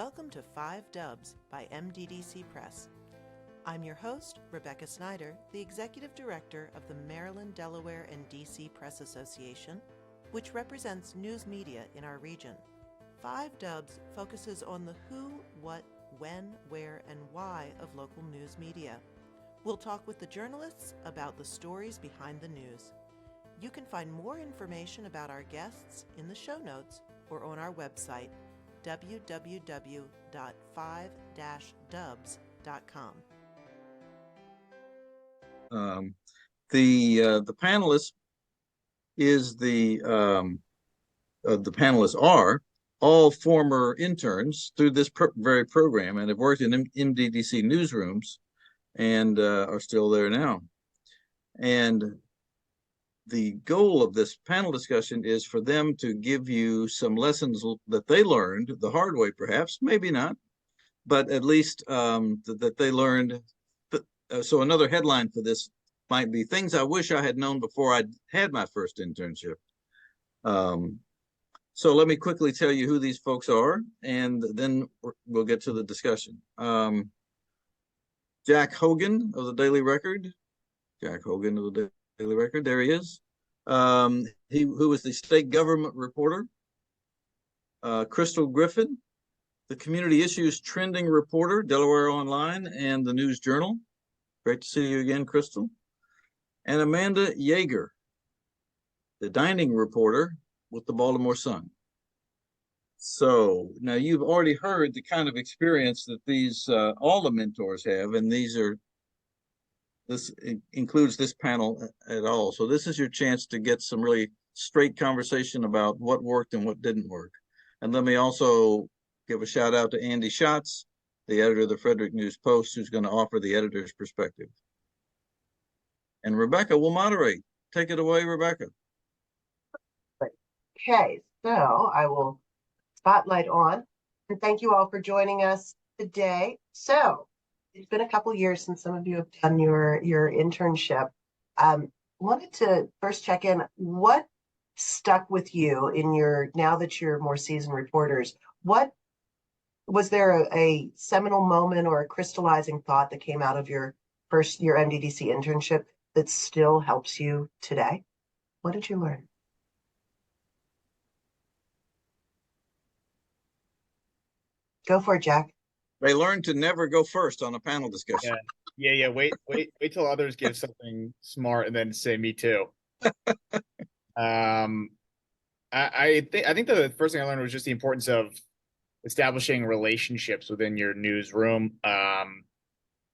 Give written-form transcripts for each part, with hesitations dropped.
Welcome to 5 Dubs by MDDC Press. I'm your host, Rebecca Snyder, the Executive Director of the Maryland, Delaware, and DC Press Association, which represents news media in our region. 5 Dubs focuses on the who, what, when, where, and why of local news media. We'll talk with the journalists about the stories behind the news. You can find more information about our guests in the show notes or on our website, www.5-dubs.com. The panelists are all former interns through this very program and have worked in MDDC newsrooms and are still there now. And the goal of this panel discussion is for them to give you some lessons that they learned the hard way, perhaps, maybe not, but at least that they learned. So another headline for this might be things I wish I had known before I had my first internship. So let me quickly tell you who these folks are, and then we'll get to the discussion. Jack Hogan of the Daily Record. Jack Hogan of the Daily Record, there he is. Who was the state government reporter. Krys'tal Griffin, the community issues trending reporter, Delaware Online and the News Journal. Great to see you again, Krys'tal. And Amanda Yeager, the dining reporter with the Baltimore Sun. So now you've already heard the kind of experience that these all the mentors have, and this includes this panel at all. So this is your chance to get some really straight conversation about what worked and what didn't work. And let me also give a shout out to Andy Schotz, the editor of the Frederick News-Post, who's going to offer the editor's perspective. And Rebecca will moderate. Take it away, Rebecca. Okay, so I will spotlight on, and thank you all for joining us today. So it's been a couple years since some of you have done your internship. Wanted to first check in, what stuck with you in now that you're more seasoned reporters? What was there a seminal moment or a crystallizing thought that came out of your MDDC internship that still helps you today? What did you learn? Go for it, Jack. They learned to never go first on a panel discussion. Yeah. Wait till others give something smart and then say me too. I think the first thing I learned was just the importance of establishing relationships within your newsroom.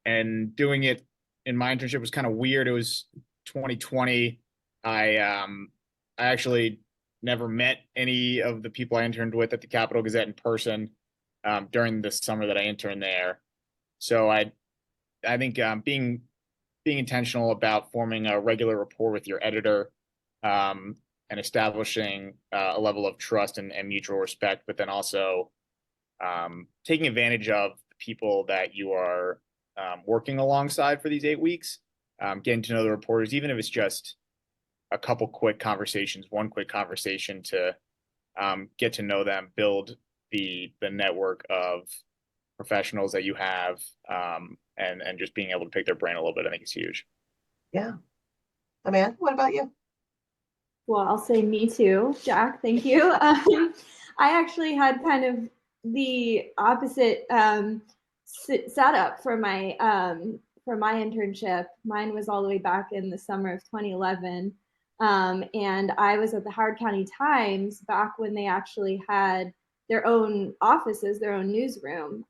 And doing it in my internship was kind of weird. It was 2020. I actually never met any of the people I interned with at the Capital Gazette in person during the summer that I interned there. So I think being intentional about forming a regular rapport with your editor and establishing a level of trust and mutual respect, but then also taking advantage of the people that you are working alongside for these 8 weeks, getting to know the reporters, even if it's just a couple quick conversations, one quick conversation to get to know them, build the network of professionals that you have, and just being able to pick their brain a little bit, I think is huge. Yeah. Amanda, what about you? Well, I'll say me too, Jack. Thank you. I actually had kind of the opposite setup for my internship. Mine was all the way back in the summer of 2011, and I was at the Howard County Times back when they actually had their own offices, their own newsroom.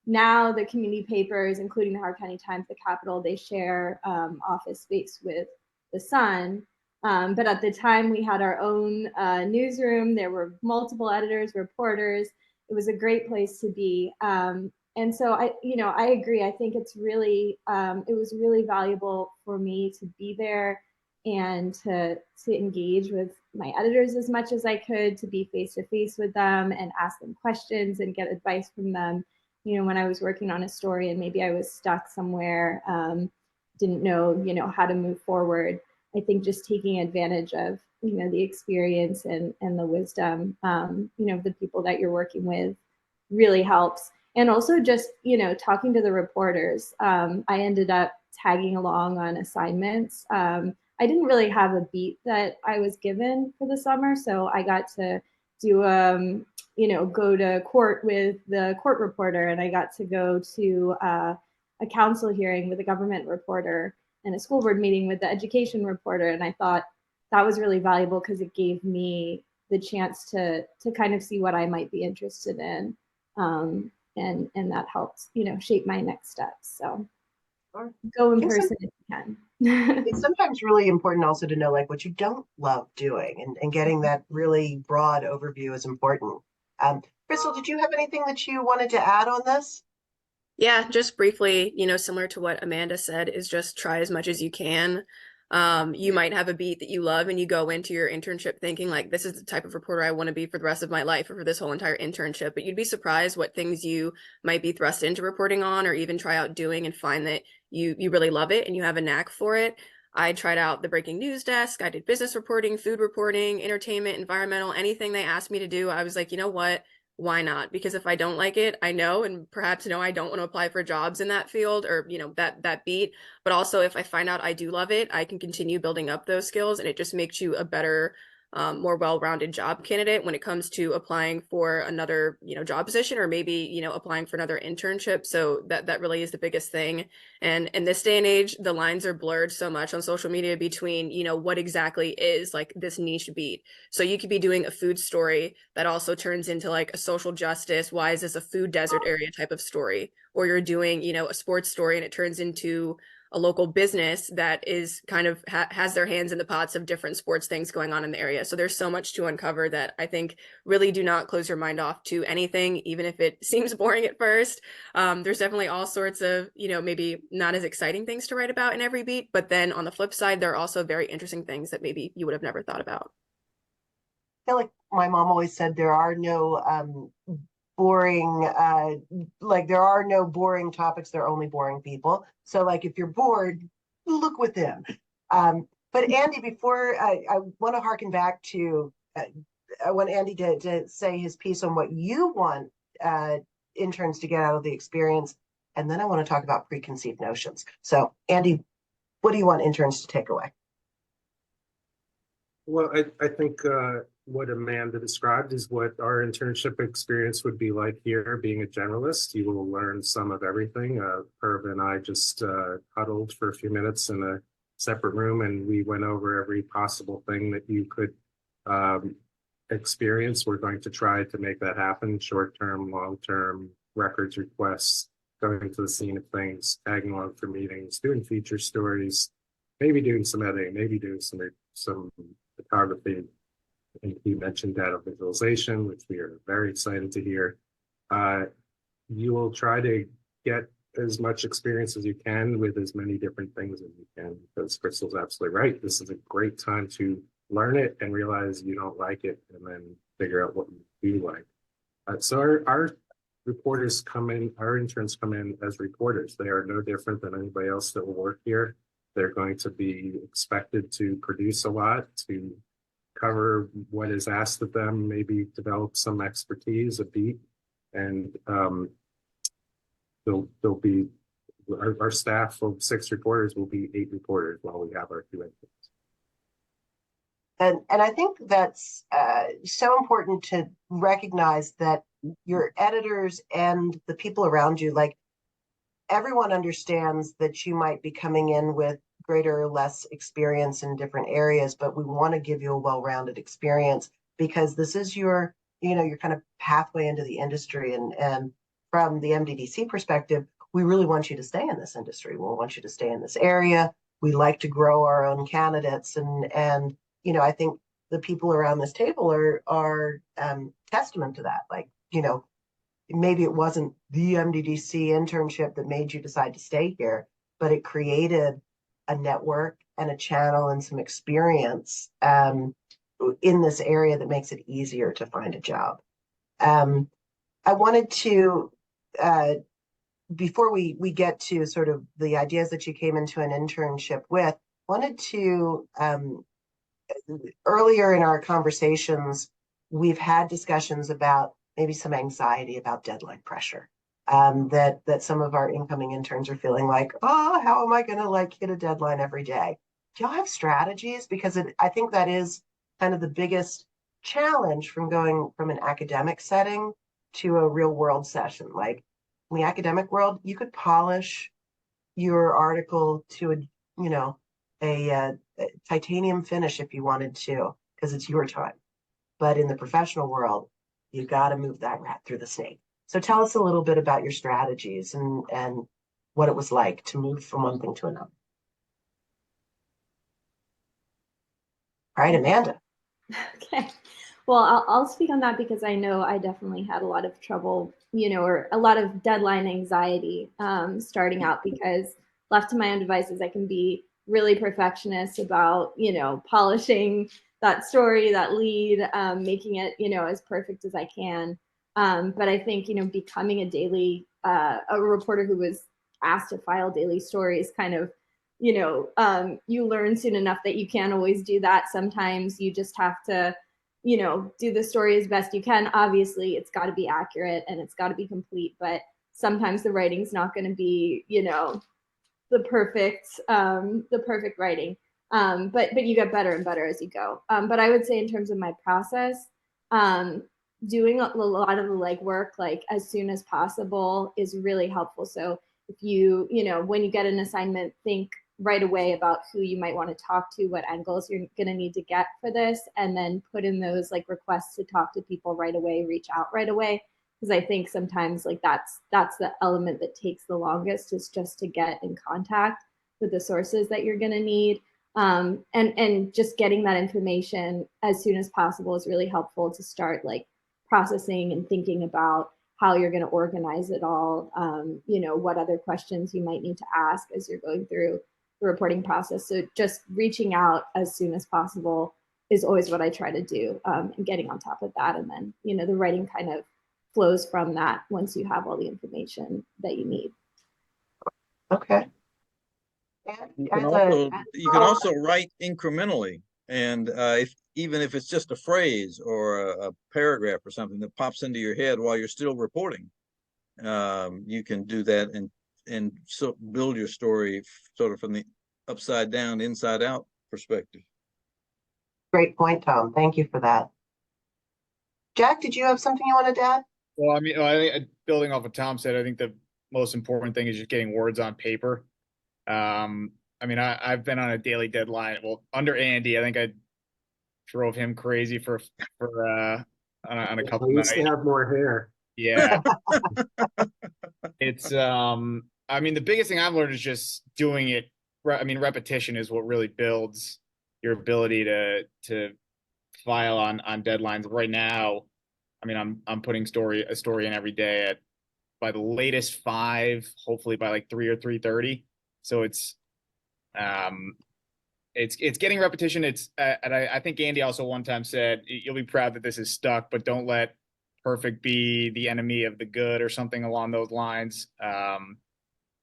Now the community papers, including the Howard County Times, the Capital, they share office space with the Sun. But at the time we had our own newsroom. There were multiple editors, reporters. It was a great place to be. And so I agree. I think it's really, it was really valuable for me to be there and to engage with my editors as much as I could, to be face to face with them and ask them questions and get advice from them. When I was working on a story and maybe I was stuck somewhere, didn't know, how to move forward. I think just taking advantage of, the experience and the wisdom, of the people that you're working with really helps. And also just, talking to the reporters. I ended up tagging along on assignments. I didn't really have a beat that I was given for the summer, so I got to do, go to court with the court reporter, and I got to go to a council hearing with a government reporter and a school board meeting with the education reporter. And I thought that was really valuable because it gave me the chance to kind of see what I might be interested in. And that helped, shape my next steps. So go in person if you can. It's sometimes really important also to know like what you don't love doing, and getting that really broad overview is important. Krys'tal, did you have anything that you wanted to add on this? Yeah, just briefly, similar to what Amanda said, is just try as much as you can. You might have a beat that you love and you go into your internship thinking like, this is the type of reporter I want to be for the rest of my life or for this whole entire internship, but you'd be surprised what things you might be thrust into reporting on or even try out doing and find that you really love it and you have a knack for it. I tried out the breaking news desk. I did business reporting, food reporting, entertainment, environmental, anything they asked me to do. I was like, you know what? Why not? Because if I don't like it, I know, and perhaps I don't want to apply for jobs in that field or, that beat. But also if I find out I do love it, I can continue building up those skills, and it just makes you a better, more well-rounded job candidate when it comes to applying for another, job position, or maybe, applying for another internship. So that really is the biggest thing. And in this day and age, the lines are blurred so much on social media between, what exactly is like this niche beat. So you could be doing a food story that also turns into like a social justice, why is this a food desert area type of story? Or you're doing, a sports story and it turns into a local business that is kind of has their hands in the pots of different sports things going on in the area. So there's so much to uncover that I think really do not close your mind off to anything, even if it seems boring at first. There's definitely all sorts of, maybe not as exciting things to write about in every beat, but then on the flip side, there are also very interesting things that maybe you would have never thought about. I feel like my mom always said there are no boring, there are no boring topics, there are only boring people. So like if you're bored, look within. But Andy, before I want to harken back to, I want Andy to say his piece on what you want interns to get out of the experience. And then I want to talk about preconceived notions. So Andy, what do you want interns to take away? Well, I think what Amanda described is what our internship experience would be like here. Being a generalist, you will learn some of everything. Herb and I just huddled for a few minutes in a separate room, and we went over every possible thing that you could experience. We're going to try to make that happen: short-term, long-term, records requests, going to the scene of things, tagging along for meetings, doing feature stories, maybe doing some editing, maybe doing some photography. I think you mentioned data visualization, which we are very excited to hear. You will try to get as much experience as you can with as many different things as you can, because Krystal's absolutely right. This is a great time to learn it and realize you don't like it, and then figure out what you do like. So our reporters come in, our interns come in as reporters. They are no different than anybody else that will work here. They're going to be expected to produce a lot, to cover what is asked of them, maybe develop some expertise, a beat, and they'll be, our staff of 6 reporters will be 8 reporters while we have our 2 interns. And I think that's so important to recognize that your editors and the people around you, like everyone understands that you might be coming in with greater or less experience in different areas, but we want to give you a well-rounded experience because this is your, your kind of pathway into the industry. And from the MDDC perspective, we really want you to stay in this industry. We want you to stay in this area. We like to grow our own candidates. And I think the people around this table are testament to that. Like, maybe it wasn't the MDDC internship that made you decide to stay here, but it created a network and a channel and some experience in this area that makes it easier to find a job. I wanted to, before we get to sort of the ideas that you came into an internship with, wanted to, earlier in our conversations, we've had discussions about maybe some anxiety about deadline pressure. That some of our incoming interns are feeling like, oh, how am I going to like hit a deadline every day? Do y'all have strategies? Because I think that is kind of the biggest challenge from going from an academic setting to a real world session. Like in the academic world, you could polish your article to a titanium finish if you wanted to, because it's your time. But in the professional world, you got to move that rat through the snake. So tell us a little bit about your strategies and what it was like to move from one thing to another. All right, Amanda. Okay. Well, I'll speak on that because I know I definitely had a lot of trouble, or a lot of deadline anxiety starting out, because left to my own devices, I can be really perfectionist about, polishing that story, that lead, making it, as perfect as I can. But I think, becoming a reporter who was asked to file daily stories kind of, you learn soon enough that you can't always do that. Sometimes you just have to, do the story as best you can. Obviously, it's got to be accurate and it's got to be complete, but sometimes the writing's not going to be, the perfect writing. But you get better and better as you go. But I would say in terms of my process, doing a lot of the legwork, like as soon as possible, is really helpful. So if you, when you get an assignment, think right away about who you might want to talk to, what angles you're going to need to get for this, and then put in those like requests to talk to people right away, reach out right away. Because I think sometimes like that's the element that takes the longest, is just to get in contact with the sources that you're going to need. And just getting that information as soon as possible is really helpful to start like processing and thinking about how you're going to organize it all, what other questions you might need to ask as you're going through the reporting process. So just reaching out as soon as possible is always what I try to do, and getting on top of that. And then, the writing kind of flows from that once you have all the information that you need. Okay. You can also write incrementally, and even if it's just a phrase or a paragraph or something that pops into your head while you're still reporting, you can do that and so build your story sort of from the upside down, inside out perspective. Great point, Tom. Thank you for that. Jack, did you have something you wanted to add? Well, I mean, I think building off what Tom said, I think the most important thing is just getting words on paper. I mean, I've been on a daily deadline. Well, under Andy, I think I drove him crazy for on a couple I used nights. to have more hair. Yeah. It's I mean, the biggest thing I've learned is just doing it. I mean, repetition is what really builds your ability to file on deadlines. Right now, I mean, I'm putting a story in every day by the latest 5, hopefully by like 3 or 3:30. So it's getting repetition. And I think Andy also one time said, you'll be proud that this is stuck, but don't let perfect be the enemy of the good, or something along those lines.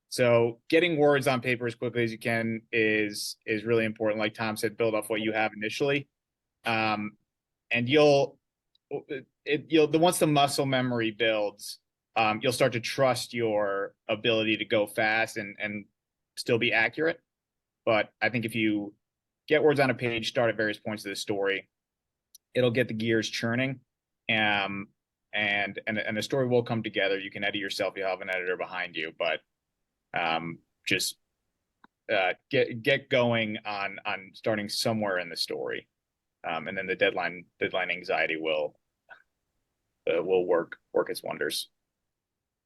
So getting words on paper as quickly as you can is really important. Like Tom said, build off what you have initially. And once the muscle memory builds, you'll start to trust your ability to go fast and still be accurate. But I think if you get words on a page, start at various points of the story, it'll get the gears churning, and the story will come together. You can edit yourself. You'll have an editor behind you, but just get going on starting somewhere in the story, and then the deadline anxiety will work its wonders.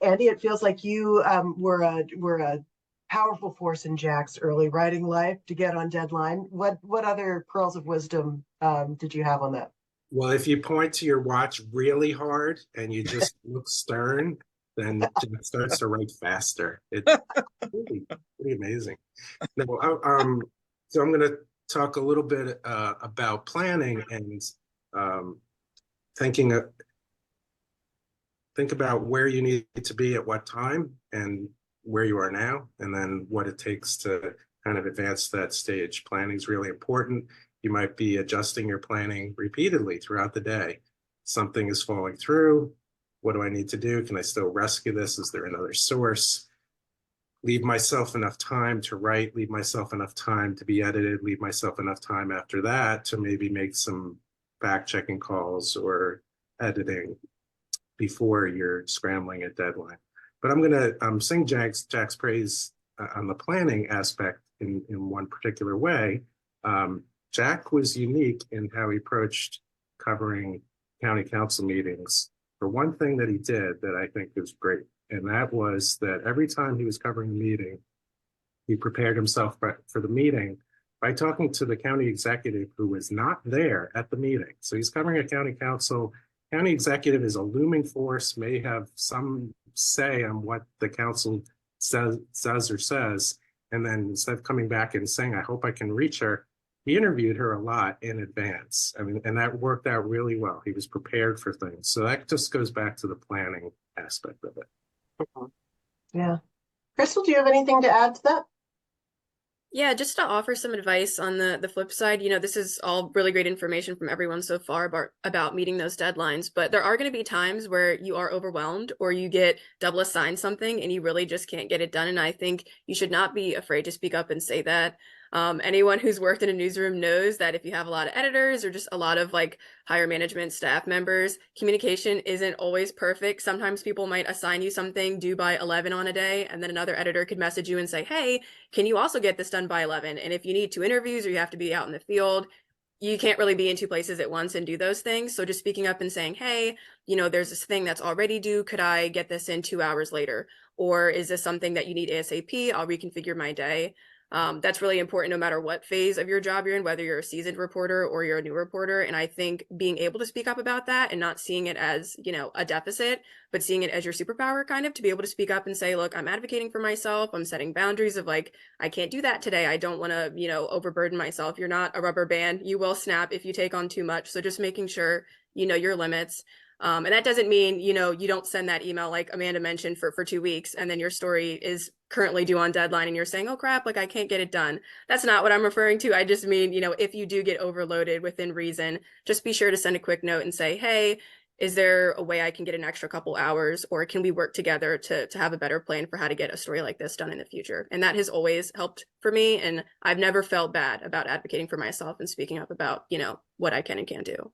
Andy, it feels like you were a powerful force in Jack's early writing life to get on deadline. What other pearls of wisdom did you have on that? Well, if you point to your watch really hard and you just look stern, then it starts to write faster. It's pretty amazing. No, so I'm going to talk a little bit about planning and think about where you need to be at what time and where you are now, and then what it takes to kind of advance that stage. Planning is really important. You might be adjusting your planning repeatedly throughout the day. Something is falling through, What do I need to do? Can I still rescue this? Is there another source? Leave myself enough time to write, leave myself enough time to be edited, leave myself enough time after that to maybe make some fact-checking calls or editing before you're scrambling a deadline. But I'm gonna sing Jack's praise on the planning aspect in one particular way. Jack was unique in how he approached covering county council meetings. For one thing that he did that I think is great, and that was that every time he was covering a meeting, he prepared himself for the meeting by talking to the county executive who was not there at the meeting. So he's covering a county council. County executive is a looming force, may have some say on what the council says or says. And then instead of coming back and saying, I hope I can reach her, he interviewed her a lot in advance. I mean, and that worked out really well. He was prepared for things. So that just goes back to the planning aspect of it. Yeah. Krys'tal, do you have anything to add to that? Yeah, just to offer some advice on the flip side, this is all really great information from everyone so far about meeting those deadlines, but there are going to be times where you are overwhelmed or you get double assigned something and you really just can't get it done. And I think you should not be afraid to speak up and say that. Anyone who's worked in a newsroom knows that if you have a lot of editors or just a lot of like higher management staff members, communication isn't always perfect. Sometimes people might assign you something due by 11 on a day, and then another editor could message you and say, hey, can you also get this done by 11? And if you need 2 interviews or you have to be out in the field, you can't really be in 2 places at once and do those things. So just speaking up and saying, hey, there's this thing that's already due. Could I get this in 2 hours later? Or is this something that you need ASAP? I'll reconfigure my day. That's really important no matter what phase of your job you're in, whether you're a seasoned reporter or you're a new reporter. And I think being able to speak up about that and not seeing it as, a deficit, but seeing it as your superpower, kind of to be able to speak up and say, look, I'm advocating for myself. I'm setting boundaries of like, I can't do that today. I don't want to, overburden myself. You're not a rubber band. You will snap if you take on too much. So just making sure you know your limits. And that doesn't mean, you don't send that email like Amanda mentioned for 2 weeks and then your story is currently due on deadline and you're saying, oh crap, like I can't get it done. That's not what I'm referring to. I just mean, if you do get overloaded within reason, just be sure to send a quick note and say, hey, is there a way I can get an extra couple hours, or can we work together to have a better plan for how to get a story like this done in the future? And that has always helped for me. And I've never felt bad about advocating for myself and speaking up about, what I can and can't do.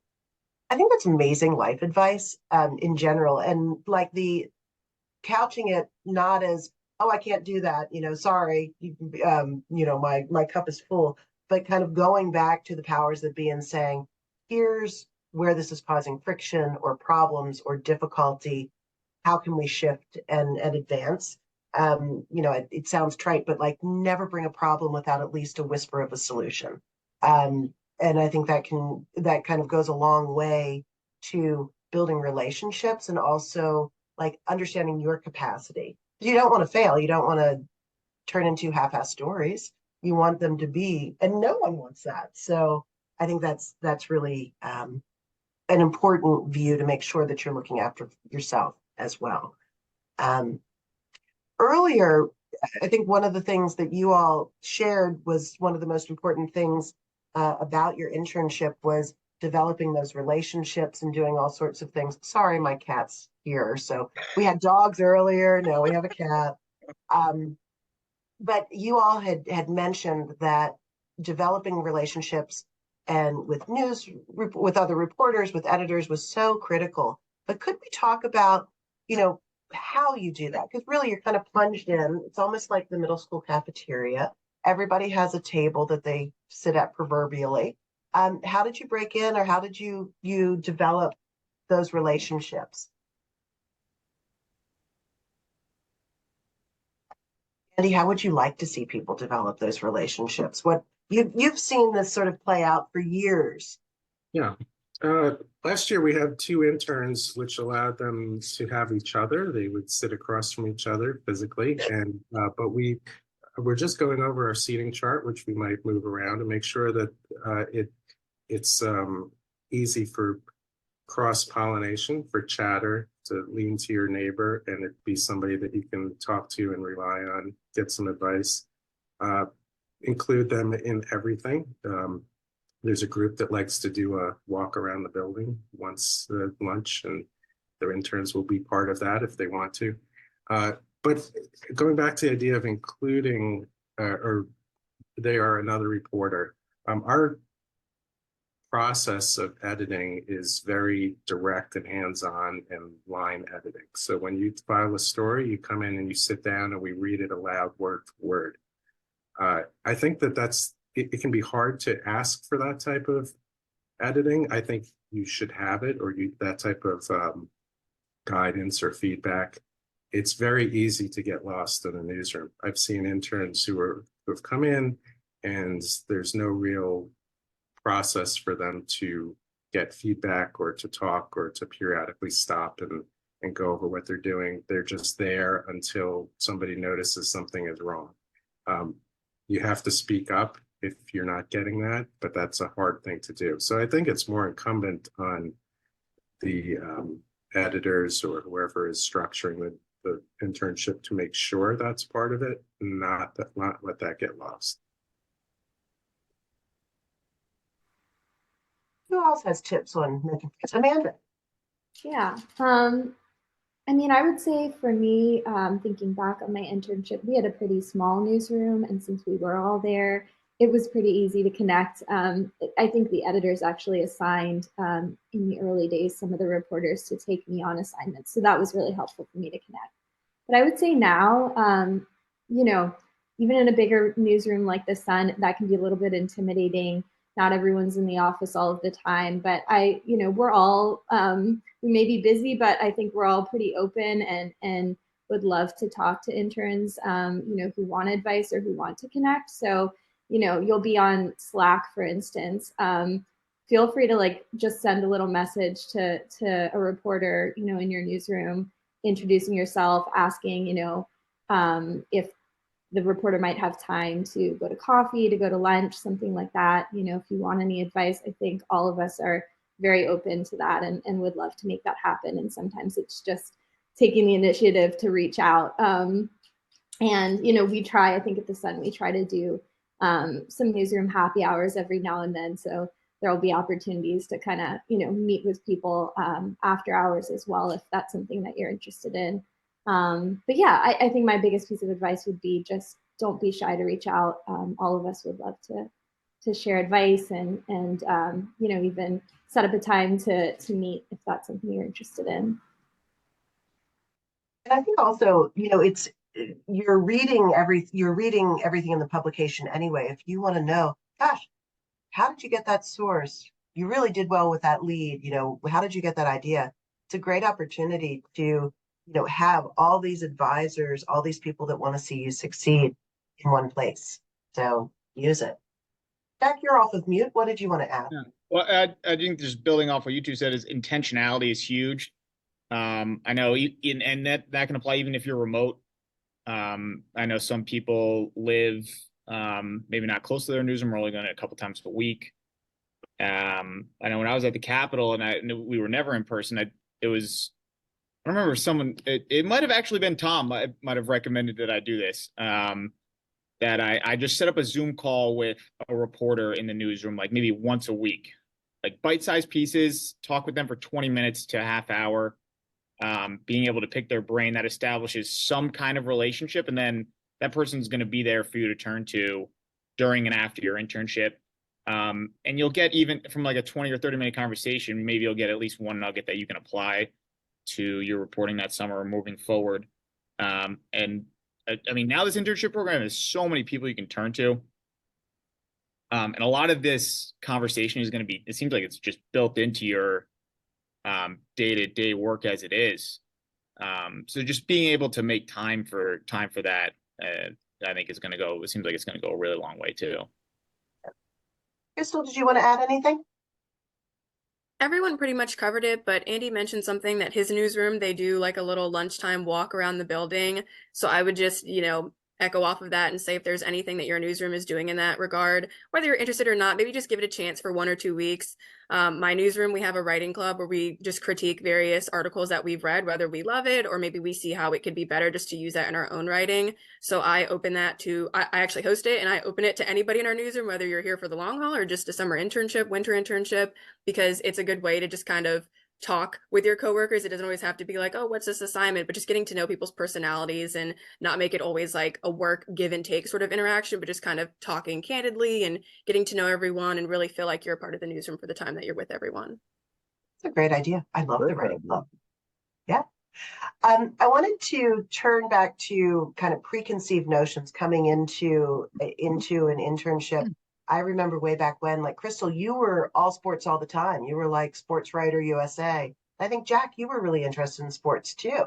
I think that's amazing life advice in general. And like the couching it not as, oh, I can't do that, sorry, my cup is full, but kind of going back to the powers that be and saying, here's where this is causing friction or problems or difficulty. How can we shift and advance? It sounds trite, but like never bring a problem without at least a whisper of a solution. And I think that kind of goes a long way to building relationships and also like understanding your capacity. You don't want to fail. You don't want to turn into half-assed stories. You want them to be, and no one wants that. So I think that's really an important view to make sure that you're looking after yourself as well. Earlier, I think one of the things that you all shared was one of the most important things about your internship was developing those relationships and doing all sorts of things. Sorry, my cat's here. So we had dogs earlier. Now we have a cat. But you all had mentioned that developing relationships and with other reporters, with editors was so critical. But could we talk about, how you do that? Because really you're kind of plunged in. It's almost like the middle school cafeteria. Everybody has a table that they sit at proverbially. How did you break in, or how did you develop those relationships? Andy, how would you like to see people develop those relationships? What you've seen this sort of play out for years. Yeah. Last year we had 2 interns, which allowed them to have each other. They would sit across from each other physically, and but we're just going over our seating chart, which we might move around and make sure that it's easy for cross-pollination, for chatter, to lean to your neighbor and it be somebody that you can talk to and rely on, get some advice. Include them in everything. There's a group that likes to do a walk around the building once at lunch, and The interns will be part of that if they want to. But going back to the idea of including, or they are another reporter, our process of editing is very direct and hands-on and line editing. So when you file a story, you come in and you sit down and we read it aloud word for word. I think that it can be hard to ask for that type of editing. I think you should have it, or that type of guidance or feedback. It's very easy to get lost in a newsroom. I've seen interns who have come in and there's no real process for them to get feedback or to talk or to periodically stop and go over what they're doing. They're just there until somebody notices something is wrong. You have to speak up if you're not getting that, but that's a hard thing to do. So I think it's more incumbent on the editors or whoever is structuring the internship to make sure that's part of it, not let that get lost. Who else has tips on making things? Amanda. Yeah. I mean, I would say for me, thinking back on my internship, we had a pretty small newsroom, and since we were all there, it was pretty easy to connect. I think the editors actually assigned in the early days some of the reporters to take me on assignments, so that was really helpful for me to connect. But I would say now, you know, even in a bigger newsroom like the Sun, that can be a little bit intimidating. Not everyone's in the office all of the time, but we're all, we may be busy, but I think we're all pretty open and would love to talk to interns, who want advice or who want to connect. So, you'll be on Slack, for instance. Feel free to just send a little message to a reporter, in your newsroom, introducing yourself, asking, if the reporter might have time to go to coffee, to go to lunch, something like that. If you want any advice, I think all of us are very open to that and would love to make that happen. And sometimes it's just taking the initiative to reach out. We try, I think at the Sun, we try to do some newsroom happy hours every now and then. So there will be opportunities to kind of, meet with people after hours as well, if that's something that you're interested in. But yeah, I think my biggest piece of advice would be just don't be shy to reach out. All of us would love to share advice and even set up a time to meet if that's something you're interested in. And I think also, you're reading everything in the publication anyway. If you want to know, gosh, how did you get that source? You really did well with that lead. How did you get that idea? It's a great opportunity to have all these advisors, all these people that want to see you succeed in one place. So use it. Jack, you're off of mute. What did you want to add? Yeah. Well, I think just building off what you two said is intentionality is huge. I know, and that can apply even if you're remote. I know some people live maybe not close to their newsroom, we're only going a couple times a week. I know when I was at the Capitol and we were never in person, I remember someone, it might have actually been Tom, might have recommended that I do this, that I just set up a Zoom call with a reporter in the newsroom, maybe once a week, bite-sized pieces, talk with them for 20 minutes to a half hour, being able to pick their brain. That establishes some kind of relationship, and then that person's going to be there for you to turn to during and after your internship. And you'll get, even from a 20 or 30-minute conversation, maybe you'll get at least one nugget that you can apply to your reporting that summer or moving forward. And I mean, now this internship program has so many people you can turn to. And a lot of this conversation is going to be, it seems like it's just built into your day-to-day work as it is. So just being able to make time for that, I think it seems like it's going to go a really long way too. Krys'tal, did you want to add anything? Everyone pretty much covered it, but Andy mentioned something that his newsroom, they do a little lunchtime walk around the building. So I would just, echo off of that and say if there's anything that your newsroom is doing in that regard, whether you're interested or not, maybe just give it a chance for 1 or 2 weeks. My newsroom, we have a writing club where we just critique various articles that we've read, whether we love it or maybe we see how it could be better just to use that in our own writing. So I open that to, I actually host it and I open it to anybody in our newsroom, whether you're here for the long haul or just a summer internship, winter internship, because it's a good way to just kind of talk with your coworkers. It doesn't always have to be like, oh, what's this assignment? But just getting to know people's personalities and not make it always like a work give and take sort of interaction, but just kind of talking candidly and getting to know everyone and really feel like you're a part of the newsroom for the time that you're with everyone. It's a great idea. I love the Great writing idea. club. Yeah. I wanted to turn back to kind of preconceived notions coming into an internship. I remember way back when, like Krys'tal, you were all sports all the time. You were like sports writer USA. I think Jack, you were really interested in sports too.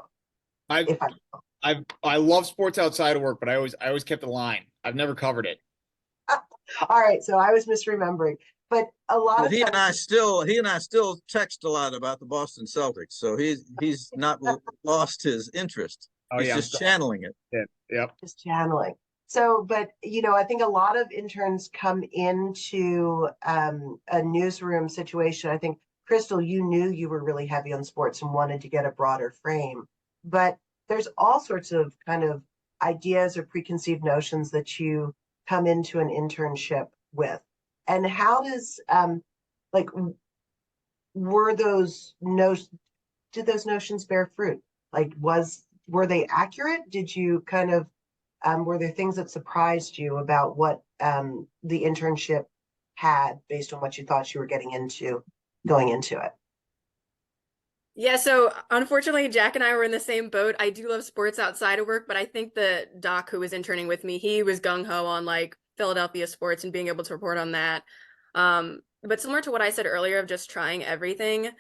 I love sports outside of work, but I always kept the line. I've never covered it. All right, so I was misremembering, but a lot But of he and I times, still text a lot about the Boston Celtics, so he's not lost his interest. Oh He's yeah, just channeling it. Yep. just channeling. So, but I think a lot of interns come into a newsroom situation. I think Krys'tal, you knew you were really heavy on sports and wanted to get a broader frame, but there's all sorts of kind of ideas or preconceived notions that you come into an internship with. And how does like were those notions, did those notions bear fruit? Like were they accurate? Did you kind of were there things that surprised you about what the internship had based on what you thought you were getting into going into it? Yeah, so unfortunately, Jack and I were in the same boat. I do love sports outside of work, but I think the doc who was interning with me, he was gung-ho on like Philadelphia sports and being able to report on that. But similar to what I said earlier of just trying everything,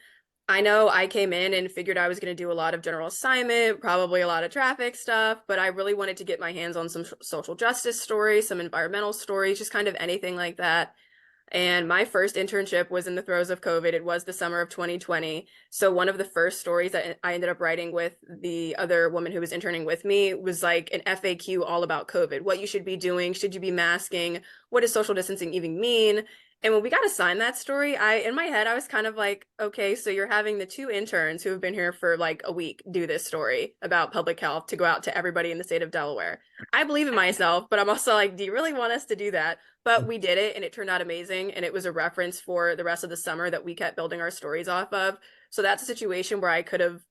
I know I came in and figured I was going to do a lot of general assignment, probably a lot of traffic stuff, but I really wanted to get my hands on some social justice stories, some environmental stories, just kind of anything like that. And my first internship was in the throes of COVID. It was the summer of 2020. So one of the first stories that I ended up writing with the other woman who was interning with me was like an FAQ all about COVID, what you should be doing, should you be masking, what does social distancing even mean? And when we got assigned that story, in my head, I was kind of like, okay, so you're having the two interns who have been here for like a week do this story about public health to go out to everybody in the state of Delaware. I believe in myself, but I'm also like, do you really want us to do that? But we did it and it turned out amazing. And it was a reference for the rest of the summer that we kept building our stories off of. So that's a situation where I could have,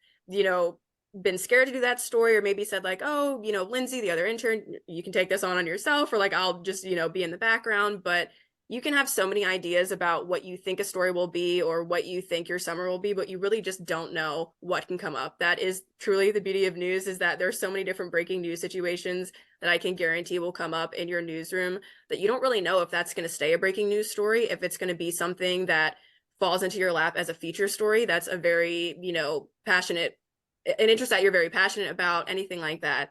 been scared to do that story or maybe said like, oh, Lindsay, the other intern, you can take this on yourself, or like, I'll just, be in the background. But you can have so many ideas about what you think a story will be or what you think your summer will be, but you really just don't know what can come up. That is truly the beauty of news, is that there's so many different breaking news situations that I can guarantee will come up in your newsroom that you don't really know if that's going to stay a breaking news story, if it's going to be something that falls into your lap as a feature story. That's a very, passionate, an interest that you're very passionate about, anything like that.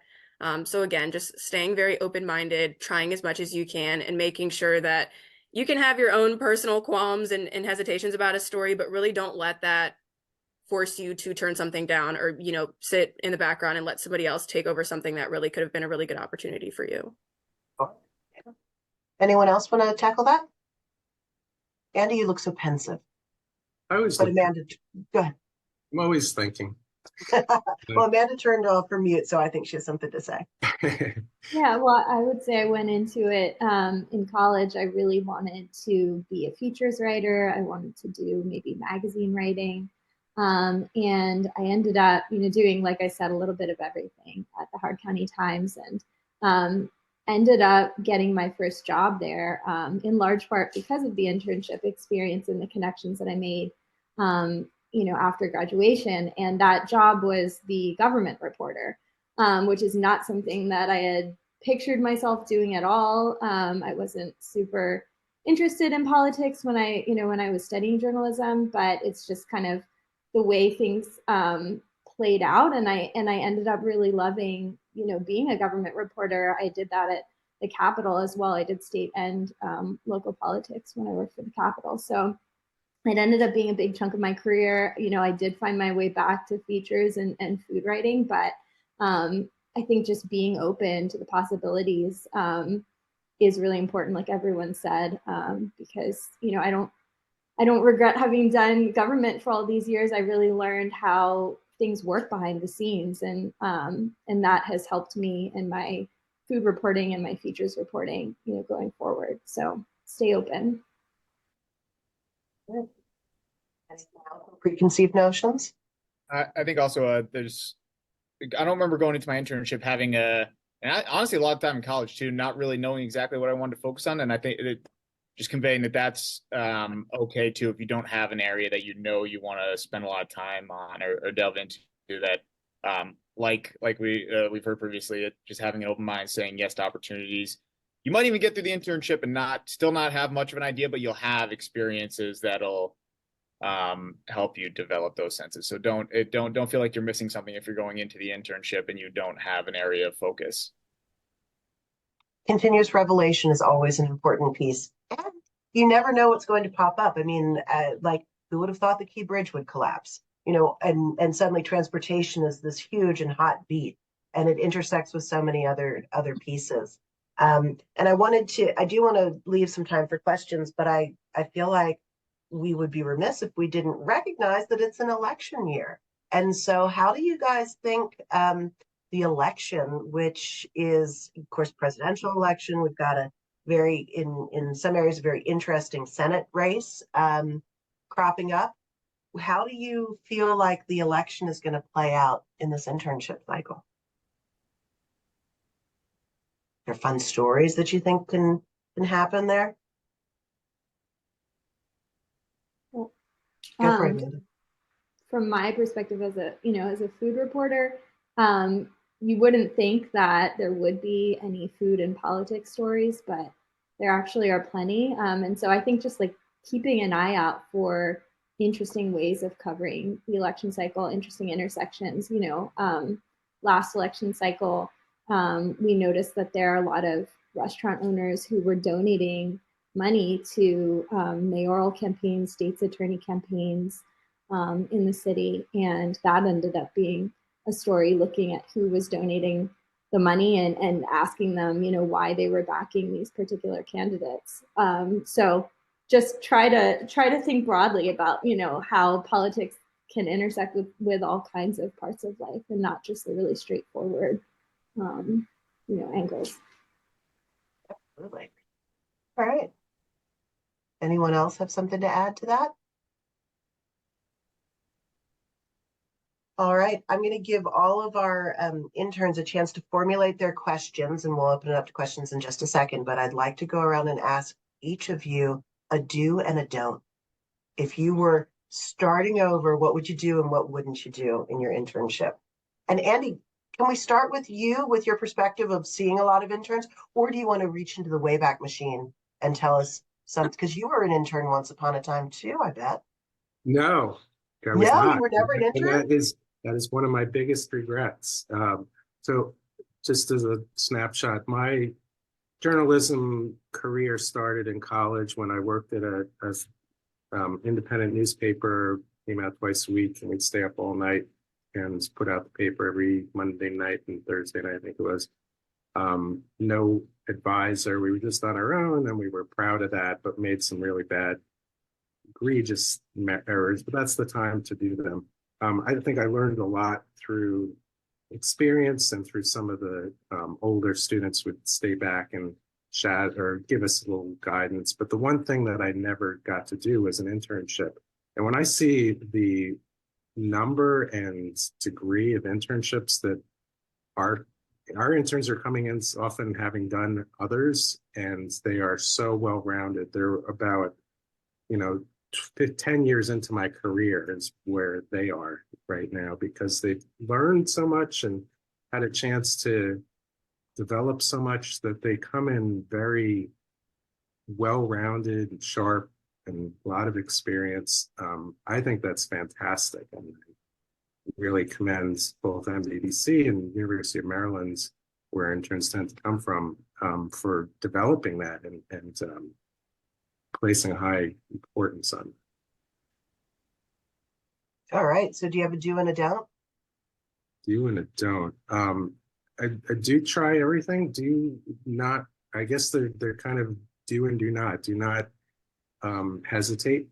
So again, just staying very open-minded, trying as much as you can, and making sure that you can have your own personal qualms and hesitations about a story, but really don't let that force you to turn something down or, sit in the background and let somebody else take over something that really could have been a really good opportunity for you. Anyone else want to tackle that? Andy, you look so pensive. But Amanda, go ahead. I'm always thinking. Well, Amanda turned off her mute, so I think she has something to say. Yeah, well, I would say I went into it in college. I really wanted to be a features writer. I wanted to do maybe magazine writing. And I ended up, doing, like I said, a little bit of everything at the Howard County Times, and ended up getting my first job there in large part because of the internship experience and the connections that I made after graduation. And that job was the government reporter, which is not something that I had pictured myself doing at all. I wasn't super interested in politics when I was studying journalism, but it's just kind of the way things played out. And I ended up really loving, being a government reporter. I did that at the Capitol as well. I did state and local politics when I worked for the Capitol. So it ended up being a big chunk of my career. I did find my way back to features and food writing, but I think just being open to the possibilities is really important, like everyone said, because, I don't regret having done government for all these years. I really learned how things work behind the scenes, and that has helped me in my food reporting and my features reporting, going forward. So stay open. Anything else? Preconceived notions? I think also I don't remember going into my internship having honestly a lot of time in college too, not really knowing exactly what I wanted to focus on. And I think just conveying that's okay too if you don't have an area that you want to spend a lot of time on or delve into that. Like we've heard previously, just having an open mind, saying yes to opportunities. You might even get through the internship and still not have much of an idea, but you'll have experiences that'll help you develop those senses. So don't feel like you're missing something if you're going into the internship and you don't have an area of focus. Continuous revelation is always an important piece. And you never know what's going to pop up. I mean, like, who would have thought the Key Bridge would collapse? You know, and suddenly transportation is this huge and hot beat, and it intersects with so many other pieces. And I do want to leave some time for questions, but I feel like we would be remiss if we didn't recognize that it's an election year. And so how do you guys think the election, which is, of course, presidential election, we've got a in some areas, a very interesting Senate race cropping up. How do you feel like the election is going to play out in this internship cycle? Are there fun stories that you think can happen there? Go for it, Amanda. From my perspective as a food reporter, you wouldn't think that there would be any food and politics stories, but there actually are plenty. And so I think just like keeping an eye out for interesting ways of covering the election cycle, interesting intersections. Last election cycle, we noticed that there are a lot of restaurant owners who were donating money to mayoral campaigns, state's attorney campaigns in the city. And that ended up being a story looking at who was donating the money and asking them, why they were backing these particular candidates. So just try to think broadly about, how politics can intersect with all kinds of parts of life and not just the really straightforward, angles. Absolutely. All right. Anyone else have something to add to that? All right, I'm going to give all of our interns a chance to formulate their questions, and we'll open it up to questions in just a second, but I'd like to go around and ask each of you a do and a don't. If you were starting over, what would you do and what wouldn't you do in your internship? And Andy, can we start with you, with your perspective of seeing a lot of interns, or do you want to reach into the Wayback Machine and tell us something? Because you were an intern once upon a time too, I bet. No, I was No, not. you were never an intern? And that is one of my biggest regrets. So just as a snapshot, my journalism career started in college when I worked at a independent newspaper, came out twice a week, and we'd stay up all night and put out the paper every Monday night and Thursday night, I think it was. No advisor, we were just on our own, and we were proud of that, but made some really bad, egregious errors, but that's the time to do them. I think I learned a lot through experience and through some of the older students would stay back and chat or give us a little guidance. But the one thing that I never got to do was an internship. And when I see the number and degree of internships that our interns are coming in, often having done others, and they are so well-rounded. They're about, 10 years into my career is where they are right now, because they've learned so much and had a chance to develop so much that they come in very well-rounded and sharp and a lot of experience. I think that's fantastic, and really commends both MDDC and University of Maryland, where interns tend to come from, for developing that and placing a high importance on. All right. So do you have a do and a don't? Do and a don't. I do try everything. Do not. I guess they're kind of do and do not. Do not hesitate.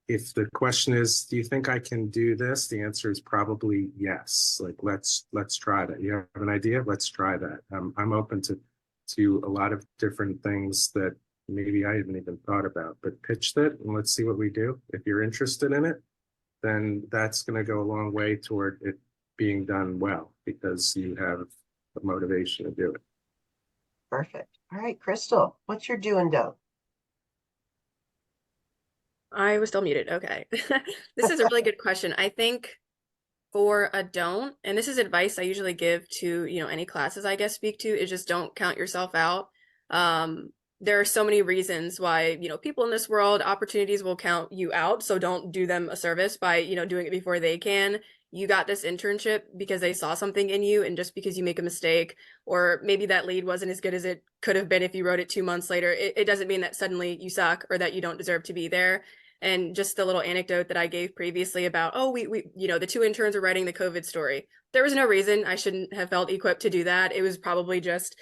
If the question is, do you think I can do this? The answer is probably yes. Like, let's try that. You have an idea? Let's try that. I'm open to a lot of different things that maybe I haven't even thought about, but pitched it and let's see what we do. If you're interested in it, then that's going to go a long way toward it being done well because you have the motivation to do it. Perfect. All right, Krystal, what's your do and don't? I was still muted. Okay. This is a really good question. I think for a don't, and this is advice I usually give to, any classes I guess speak to, is just don't count yourself out. There are so many reasons why, people in this world, opportunities will count you out. So don't do them a service by, doing it before they can. You got this internship because they saw something in you, and just because you make a mistake, or maybe that lead wasn't as good as it could have been if you wrote it 2 months later, it doesn't mean that suddenly you suck or that you don't deserve to be there. And just the little anecdote that I gave previously about, the 2 interns were writing the COVID story. There was no reason I shouldn't have felt equipped to do that. It was probably just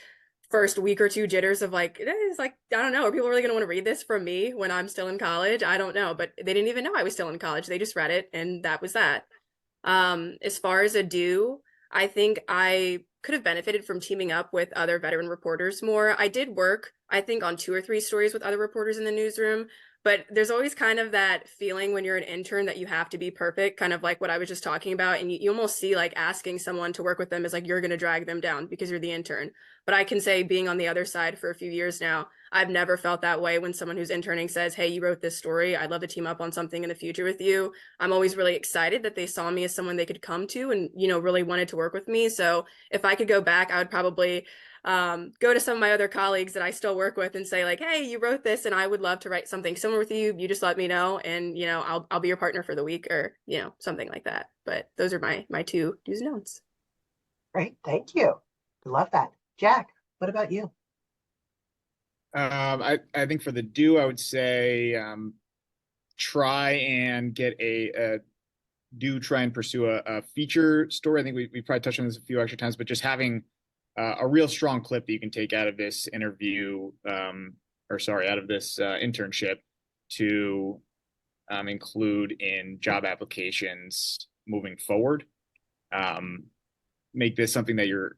first week or two jitters of it's like, I don't know, are people really going to want to read this from me when I'm still in college? I don't know, but they didn't even know I was still in college. They just read it, and that was that. As far as a do, I think I could have benefited from teaming up with other veteran reporters more. I did work, I think, on 2 or 3 stories with other reporters in the newsroom, but there's always kind of that feeling when you're an intern that you have to be perfect, kind of like what I was just talking about. And you almost see like asking someone to work with them is like you're going to drag them down because you're the intern. But I can say, being on the other side for a few years now, I've never felt that way when someone who's interning says, hey, you wrote this story, I'd love to team up on something in the future with you. I'm always really excited that they saw me as someone they could come to and, really wanted to work with me. So if I could go back, I would probably go to some of my other colleagues that I still work with and say like, hey, you wrote this and I would love to write something similar with you. You just let me know, and, I'll be your partner for the week, or, something like that. But those are my 2 do's and don'ts. Great. Thank you. Love that. Jack, what about you? I think for the do, I would say try and try and pursue a feature story. I think we probably touched on this a few extra times, but just having a real strong clip that you can take out of this interview, out of this internship to include in job applications moving forward. Make this something that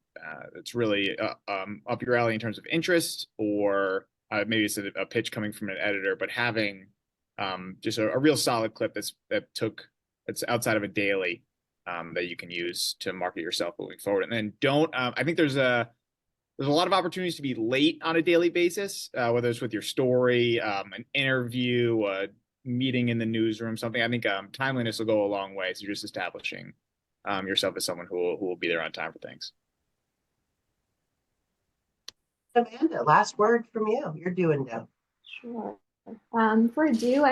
it's really up your alley in terms of interest, or maybe it's a pitch coming from an editor, but having just a real solid clip that's outside of a daily that you can use to market yourself moving forward. And then I think there's a lot of opportunities to be late on a daily basis, whether it's with your story, an interview, a meeting in the newsroom, something. I think timeliness will go a long way. So you're just establishing yourself as someone who will be there on time for things. Amanda, last word from you. You're doing now. Sure. For a do,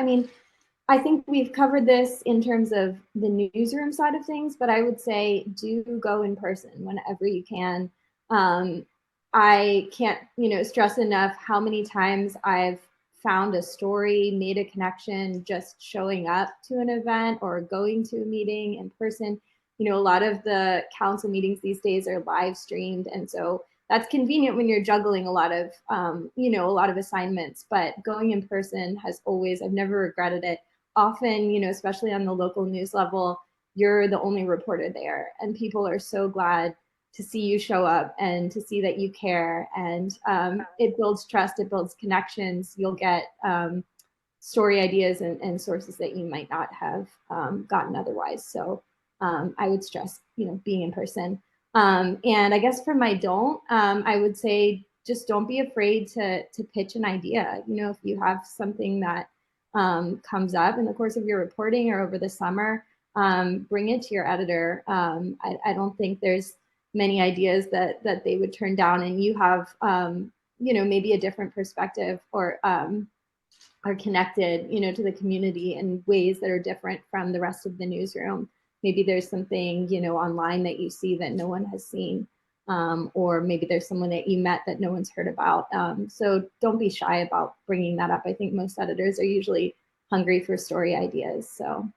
I think we've covered this in terms of the newsroom side of things, but I would say do go in person whenever you can. I can't, stress enough how many times I've found a story, made a connection, just showing up to an event or going to a meeting in person. A lot of the council meetings these days are live streamed. And so that's convenient when you're juggling a lot of assignments, but going in person I've never regretted it. Often, especially on the local news level, you're the only reporter there, and people are so glad to see you show up and to see that you care. And it builds trust, it builds connections. You'll get story ideas and sources that you might not have gotten otherwise. So I would stress, being in person. And I guess for my don't, I would say just don't be afraid to pitch an idea. If you have something that comes up in the course of your reporting or over the summer, bring it to your editor. I don't think there's many ideas that they would turn down, and you have, maybe a different perspective or are connected, to the community in ways that are different from the rest of the newsroom. Maybe there's something, online that you see that no one has seen, or maybe there's someone that you met that no one's heard about. So don't be shy about bringing that up. I think most editors are usually hungry for story ideas. So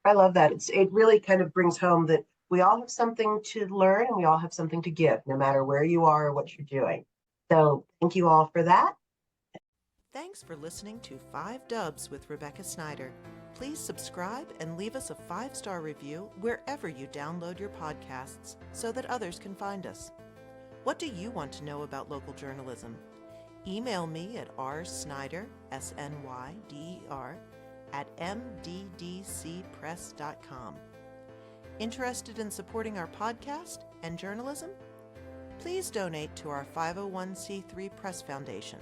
I love that. It really kind of brings home that we all have something to learn and we all have something to give, no matter where you are or what you're doing. So thank you all for that. Thanks for listening to 5 Dubs with Rebecca Snyder. Please subscribe and leave us a 5-star review wherever you download your podcasts so that others can find us. What do you want to know about local journalism? Email me at rsnyder, SNYDER, at mddcpress.com. Interested in supporting our podcast and journalism? Please donate to our 501c3 Press Foundation.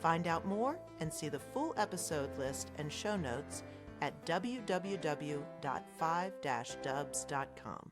Find out more and see the full episode list and show notes at www.5-dubs.com.